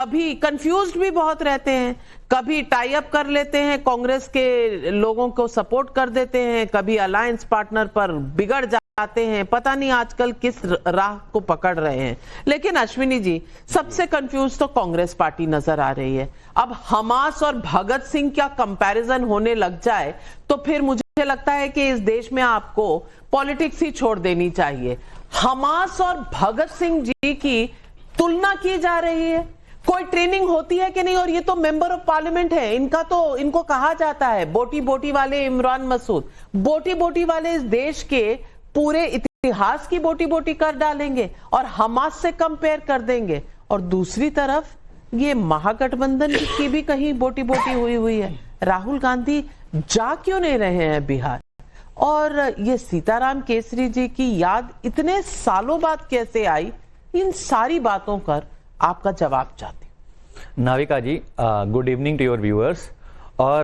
कभी कंफ्यूज्ड भी बहुत रहते हैं, कभी टाई अप कर लेते हैं, कांग्रेस के लोगों को सपोर्ट कर देते हैं, कभी अलायंस पार्टनर पर बिगड़ जाते हैं, पता नहीं आजकल किस राह को पकड़ रहे हैं। लेकिन अश्विनी जी, सबसे कंफ्यूज तो कांग्रेस पार्टी नजर आ रही है। अब हमास और भगत सिंह का कंपैरिजन होने लग जाए तो फिर मुझे लगता है कि इस देश में आपको पॉलिटिक्स ही छोड़ देनी चाहिए। हमास और भगत सिंह जी की तुलना की जा रही है, कोई ट्रेनिंग होती है कि नहीं? और ये तो मेंबर ऑफ पार्लियामेंट है, इनको कहा जाता है बोटी बोटी वाले इमरान मसूद। बोटी बोटी वाले इस देश के पूरे इतिहास की बोटी बोटी कर डालेंगे और हमास से कंपेयर कर देंगे। और दूसरी तरफ ये महागठबंधन की भी कहीं बोटी बोटी हुई है। राहुल गांधी जा क्यों नहीं रहे हैं बिहार? और ये सीताराम केसरी जी की याद इतने सालों बाद कैसे आई? इन सारी बातों पर आपका जवाब चाहती हूं। Navika ji, good evening to your viewers. और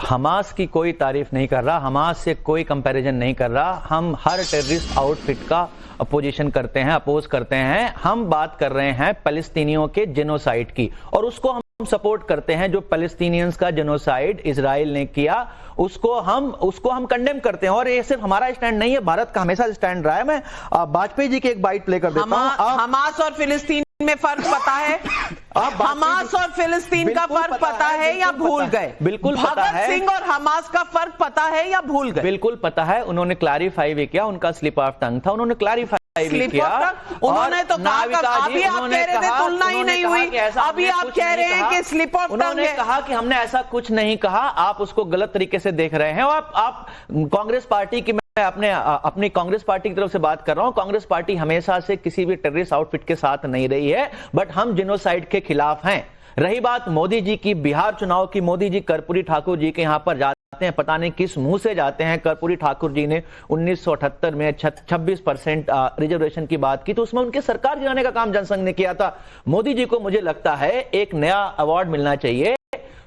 हमास की कोई तारीफ नहीं कर रहा, हमास से कोई कंपैरिजन नहीं कर रहा। हम हर टेररिस्ट आउटफिट का अपोजिशन करते हैं, अपोज करते हैं। हम बात कर रहे हैं पैलेस्टीनियों के जेनोसाइड की, और उसको हम सपोर्ट करते हैं। जो पैलेस्टीनियंस का जेनोसाइड इजराइल ने किया उसको हम कंडेम करते हैं। और ये सिर्फ हमारा स्टैंड नहीं है, भारत का हमेशा स्टैंड रहा है। मैं वाजपेयी जी की एक बाइट प्ले कर देता हूं। हमास और फिलिस्तीन में फर्क पता है? हमास और फिलिस्तीन का फर्क पता है या भूल गए? बिल्कुल पता है। भगत सिंह और हमास का फर्क पता है या भूल गए? बिल्कुल पता है। उन्होंने क्लैरिफाई भी किया, उनका स्लिप ऑफ टंग था, उन्होंने क्लैरिफाई भी किया। उन्होंने तो कहा, अभी आप कह रहे थे तुलना ही नहीं हुई, अभी आप कह रहे हैं कि स्लिप ऑफ टंग है। उन्होंने कहा कि हमने ऐसा कुछ नहीं कहा, आप उसको गलत तरीके से देख रहे हैं। और आप कांग्रेस पार्टी की, मैं अपनी कांग्रेस पार्टी की तरफ से बात कर रहा हूं। कांग्रेस पार्टी हमेशा से किसी भी टेररिस्ट आउटफिट के साथ नहीं रही है, बट हम जेनोसाइड के खिलाफ हैं। रही बात मोदी जी की, बिहार चुनाव की, मोदी जी कर्पूरी ठाकुर जी के यहां पर जाते हैं, पता नहीं किस मुंह से जाते हैं। कर्पूरी ठाकुर जी ने 1978 में 26% रिजर्वेशन की बात की, तो उसमें उनके सरकार गिराने का काम जनसंघ ने किया था। मोदी जी को मुझे लगता है एक नया अवार्ड मिलना चाहिए,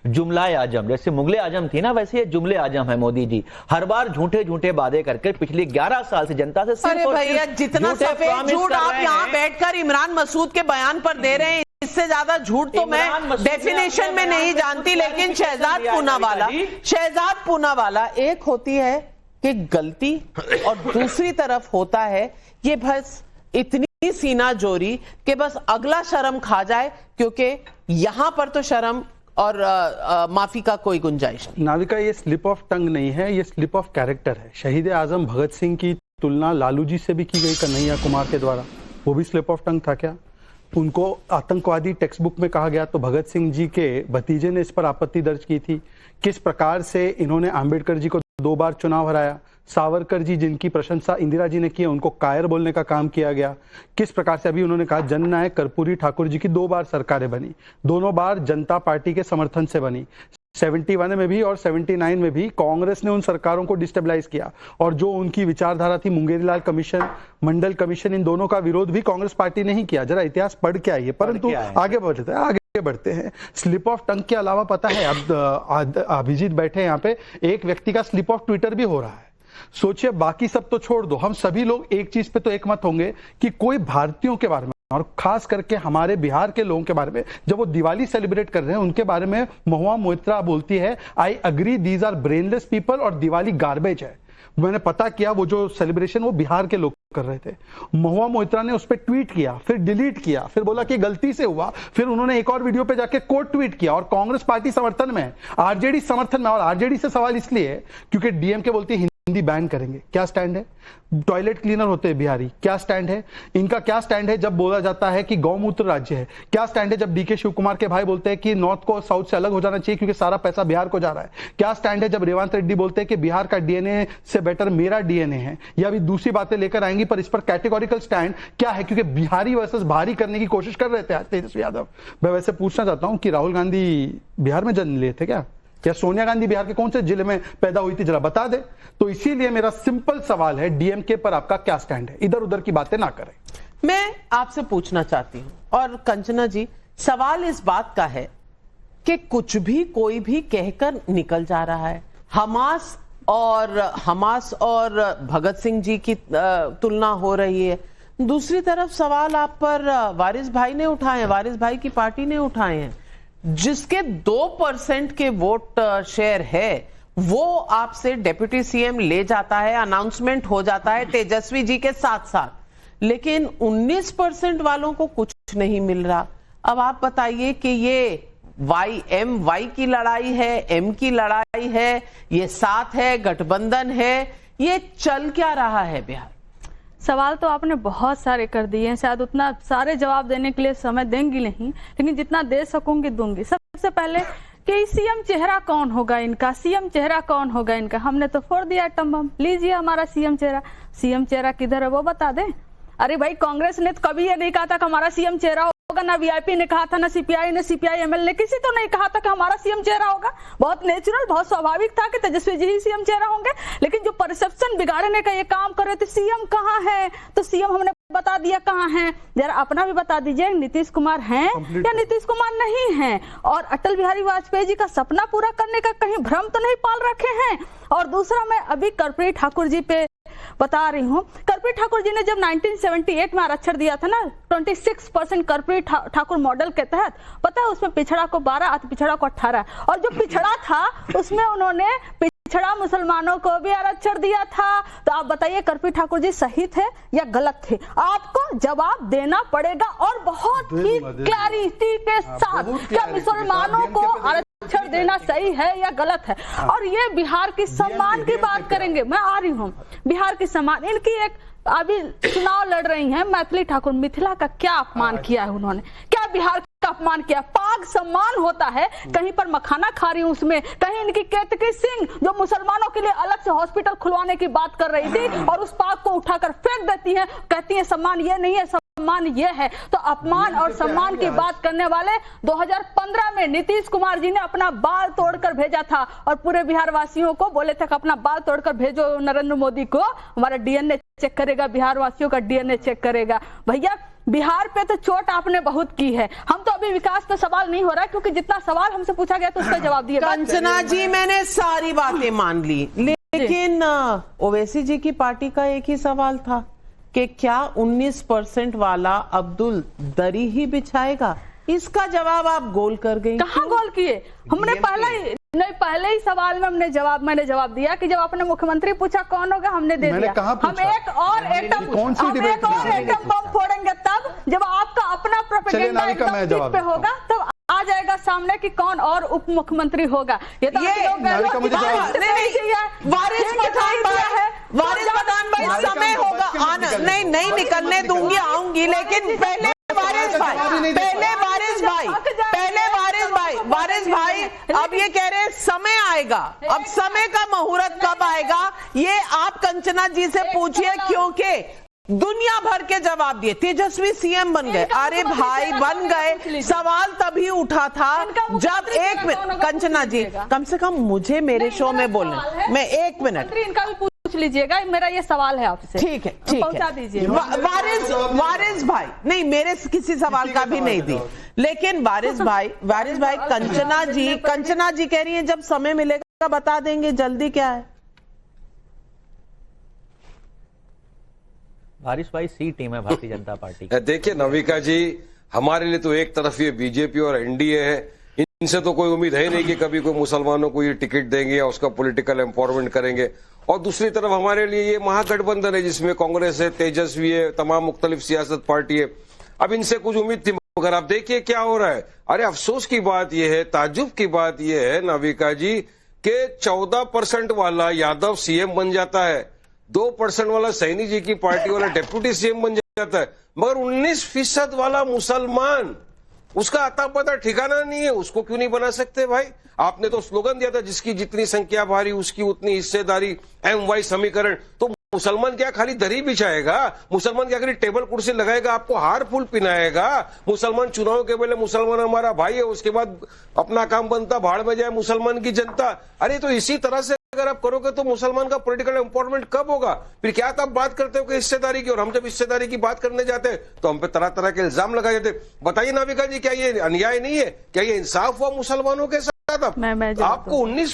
जुमला आजम। जैसे मुगले आजम थी ना, वैसे ये जुमले आजम है मोदी जी। हर बार झूठे झूठे वादे करके पिछले 11 साल से जनता से सिर्फ और सिर्फ जितना सफेद झूठ आप यहाँ बैठकर इमरान मसूद के बयान पर दे रहे हैं, इससे ज्यादा झूठ तो मैं डेफिनेशन में नहीं जानती। लेकिन शहजाद पूनावाला, एक होती है कि गलती और दूसरी तरफ होता है ये बस इतनी सीना जोरी कि बस अगला शर्म खा जाए, क्योंकि यहां पर तो शर्म और माफी का कोई गुंजाइश नहीं। नाविका, ये स्लिप ऑफ टंग नहीं है, ये स्लिप ऑफ कैरेक्टर है। शहीद आजम भगत सिंह की तुलना लालू जी से भी की गई कन्हैया कुमार के द्वारा, वो भी स्लिप ऑफ टंग था क्या? उनको आतंकवादी टेक्स्ट बुक में कहा गया, तो भगत सिंह जी के भतीजे ने इस पर आपत्ति दर्ज की थी। किस प्रकार से इन्होंने आंबेडकर जी को 2 बार चुनाव हराया। सावरकर जी जिनकी प्रशंसा इंदिरा जी ने की, उनको कायर बोलने का काम किया गया। किस प्रकार से अभी उन्होंने कहा जननायक कर्पूरी ठाकुर जी की 2 बार सरकारें बनी, दोनों बार जनता पार्टी के समर्थन से बनी। 71 में भी और 79 में भी कांग्रेस ने उन सरकारों को डिस्टेबलाइज किया। और जो उनकी विचारधारा थी, मुंगेरीलाल कमीशन, मंडल कमीशन, इन दोनों का विरोध भी कांग्रेस पार्टी ने ही किया। जरा इतिहास पढ़ के आइए। परंतु आगे बढ़ते हैं। स्लिप ऑफ टंग के अलावा पता है, अब अभिजीत बैठे यहाँ पे, एक व्यक्ति का स्लिप ऑफ ट्विटर भी हो रहा है। सोचिए, बाकी सब तो छोड़ दो, हम सभी लोग एक चीज पे तो एक मत होंगे कि कोई भारतीयों के बारे में, और खास करके हमारे बिहार के लोगों के बारे में, जब वो दिवाली सेलिब्रेट कर रहे हैं उनके बारे में महुआ मोइत्रा बोलती है, I agree these are brainless people और दिवाली गार्बेज है। मैंने पता किया, वो जो सेलिब्रेशन वो बिहार के लोग कर रहे थे। महुआ मोइत्रा ने उस पर ट्वीट किया, फिर डिलीट किया, फिर बोला कि गलती से हुआ, फिर उन्होंने एक और वीडियो पे जाके कोट ट्वीट किया। और कांग्रेस पार्टी समर्थन में है, आरजेडी समर्थन में। और आरजेडी से सवाल इसलिए है क्योंकि डीएमके बोलती है हिंदी बैन करेंगे। क्या स्टैंड है? टॉयलेट क्लीनर होते हैं बिहारी, क्या स्टैंड है इनका? क्या स्टैंड है जब बोला जाता है कि गौमूत्र राज्य है? क्या स्टैंड है जब डीके शिव कुमार के भाई बोलते हैं कि नॉर्थ को साउथ से अलग हो जाना चाहिए क्योंकि सारा पैसा बिहार को जा रहा है? क्या स्टैंड है जब रेवंत रेड्डी बोलते हैं कि बिहार का डीएनए से बेटर मेरा डीएनए है? या भी दूसरी बातें लेकर आएंगी, पर इस पर कैटेगोरिकल स्टैंड क्या है? क्योंकि बिहारी वर्सेस भारी करने की कोशिश कर रहे थे तेजस्वी यादव। मैं वैसे पूछना चाहता हूं कि राहुल गांधी बिहार में जन्म लिए थे क्या? या सोनिया गांधी बिहार के कौन से जिले में पैदा हुई थी, जरा बता दे। तो इसीलिए मेरा सिंपल सवाल है, डीएमके पर आपका क्या स्टैंड है? इधर उधर की बातें ना करें। मैं आपसे पूछना चाहती हूं, और कंचना जी, सवाल इस बात का है कि कुछ भी कोई भी कहकर निकल जा रहा है। हमास और भगत सिंह जी की तुलना हो रही है, दूसरी तरफ सवाल आप पर वारिस भाई ने उठाए हैं, वारिस भाई की पार्टी ने उठाए हैं, जिसके 2% के वोट शेयर है वो आपसे डिप्टी सीएम ले जाता है, अनाउंसमेंट हो जाता है तेजस्वी जी के साथ साथ, लेकिन 19% वालों को कुछ नहीं मिल रहा। अब आप बताइए कि ये वाई की लड़ाई है, एम की लड़ाई है, ये साथ है, गठबंधन है, ये चल क्या रहा है बिहार? सवाल तो आपने बहुत सारे कर दिए हैं, शायद उतना सारे जवाब देने के लिए समय देंगी नहीं, लेकिन जितना दे सकूंगी दूंगी। सबसे पहले कि सीएम चेहरा कौन होगा इनका, सीएम चेहरा कौन होगा इनका, हमने तो फोड़ दिया एटम बम। लीजिए हमारा सीएम चेहरा किधर है वो बता दें। अरे भाई, कांग्रेस ने तो कभी ये नहीं कहा था कि हमारा सीएम चेहरा होगा, ना वीआईपी ने कहा था, ना सीपीआई ने, सीपीआई एमएल ने, किसी तो नहीं कहा था कि हमारा सीएम चेहरा होगा। बहुत नेचुरल, बहुत स्वाभाविक था कि तेजस्वी जी ही सीएम चेहरा होंगे, लेकिन जो परसेप्शन बिगाड़ने का ये काम कर रहे थे, सीएम कहाँ है, तो सीएम हमने बता दिया कहाँ है। जरा अपना भी बता दीजिए, नीतीश कुमार हैं या नीतीश कुमार नहीं हैं, और अटल बिहारी वाजपेयी जी का सपना पूरा करने का कहीं भ्रम तो नहीं पाल रखे हैं। और दूसरा, मैं अभी कर्पूरी ठाकुर जी पे बता रही हूँ, कर्पूरी ठाकुर जी ने जब 1978 में आरक्षण दिया था ना, 26% कर्पूरी ठाकुर मॉडल के तहत, पता है उसमें पिछड़ा को 12, अति पिछड़ा को 18, और जो पिछड़ा था उसमें उन्होंने पिछड़ा मुसलमानों को भी आरक्षण दिया था। तो आप बताइए कर्पूरी ठाकुर जी सही थे या गलत थे? आपको जवाब देना पड़ेगा, और बहुत ही क्लैरिटी के साथ, क्या मुसलमानों को आरक्षण देना सही है या गलत है। और ये बिहार की सम्मान की बात करेंगे, मैं आ रही हूँ, बिहार की सम्मान, इनकी एक अभी चुनाव लड़ रही हैं मैथिली ठाकुर, मिथिला का क्या अपमान किया है उन्होंने, क्या बिहार का अपमान किया। पाक सम्मान होता है, कहीं पर मखाना खा रही हूं उसमें, कहीं इनकी केतकी सिंह जो मुसलमानों के लिए अलग से हॉस्पिटल खुलवाने की बात कर रही थी, और उस पाक को उठाकर फेंक देती है, कहती है सम्मान ये नहीं है, सम्मान ये है। तो अपमान और सम्मान की बात करने वाले 2015 में नीतीश कुमार जी ने अपना बाल तोड़कर भेजा था, और पूरे बिहार वासियों को बोले थे कि अपना बाल तोड़कर भेजो नरेंद्र मोदी को, हमारा डीएनए चेक करेगा, बिहार वासियों का डीएनए चेक करेगा। भैया, बिहार पे तो चोट आपने बहुत की है, हम तो अभी विकास पे सवाल नहीं हो रहा, क्योंकि जितना सवाल हमसे पूछा गया तो उसका जवाब दिया। कंचना जी, मैंने सारी बातें मान ली, लेकिन ओवैसी जी की पार्टी का एक ही सवाल था कि क्या 19% वाला अब्दुल दरी ही बिछाएगा? इसका जवाब आप गोल कर गई। कहाँ गोल किए? हमने पहले ही सवाल में मैंने जवाब दिया कि जब आपने मुख्यमंत्री पूछा कौन होगा, हमने दे दिया। हम एक और एटम बम फोड़ेंगे तब जब आपका अपना प्रोपेगेंडा एकदम पे होगा, तब आ जाएगा सामने कि कौन और उप मुख्यमंत्री होगा। ये तो वारिस पठान भाई, समय होगा, नहीं निकलने दूंगी, आऊंगी, लेकिन पहले वारिस भाई अब ये कह रहे हैं समय आएगा, अब समय का मुहूर्त कब आएगा ये आप कंचना जी से पूछिए, क्योंकि दुनिया भर के जवाब दिए, तेजस्वी सीएम बन गए। अरे भाई, बन गए, सवाल तभी उठा था जब एक मिनट, कंचना जी कम से कम मुझे मेरे शो में बोलना, मैं 1 मिनट इनका भी पूछ लीजिएगा, मेरा ये सवाल है आपसे। ठीक है, पहुंचा दीजिए। वारिस भाई, नहीं मेरे किसी सवाल का भी नहीं दी, लेकिन वारिस भाई कंचना जी कह रही है जब समय मिलेगा बता देंगे, जल्दी क्या है? वारिस भाई सी टीम है भारतीय जनता पार्टी। देखिए नविका जी, हमारे लिए तो एक तरफ ये बीजेपी और एनडीए है, इनसे तो कोई उम्मीद है नहीं कि कभी कोई मुसलमानों को ये टिकट देंगे या उसका पॉलिटिकल एम्पावरमेंट करेंगे। और दूसरी तरफ हमारे लिए ये महागठबंधन है जिसमें कांग्रेस है, तेजस्वी है, तमाम मुख्तलिफ सियासत पार्टी है। अब इनसे कुछ उम्मीद थी, मगर आप देखिए क्या हो रहा है। अरे अफसोस की बात यह है, ताज्जुब की बात यह है नविका जी, कि 14% वाला यादव सीएम बन जाता है, 2% वाला सैनी जी की पार्टी वाला डिप्टी सीएम बन जाता है, मगर 19% वाला मुसलमान, उसका अता पता ठिकाना नहीं है, उसको क्यों नहीं बना सकते भाई? आपने तो स्लोगन दिया था जिसकी जितनी संख्या भारी उसकी उतनी हिस्सेदारी, MY समीकरण। तो मुसलमान क्या खाली दरी बिछाएगा? मुसलमान क्या खाली टेबल कुर्सी लगाएगा, आपको हार फूल पिनाएगा? मुसलमान चुनाव के पहले मुसलमान हमारा भाई है, उसके बाद अपना काम बनता भाड़ में जाए मुसलमान की जनता। अरे तो इसी तरह से अगर आप करोगे तो मुसलमान का पॉलिटिकल एम्पावरमेंट कब होगा? फिर क्या आप बात करते हो कि हिस्सेदारी की, और हम जब हिस्सेदारी की बात करने जाते हैं तो हम पे तरह तरह के इल्जाम लगाए जाते। बताइए नाविका जी, क्या ये अन्याय नहीं है? क्या ये इंसाफ हुआ मुसलमानों के साथ? आपको 19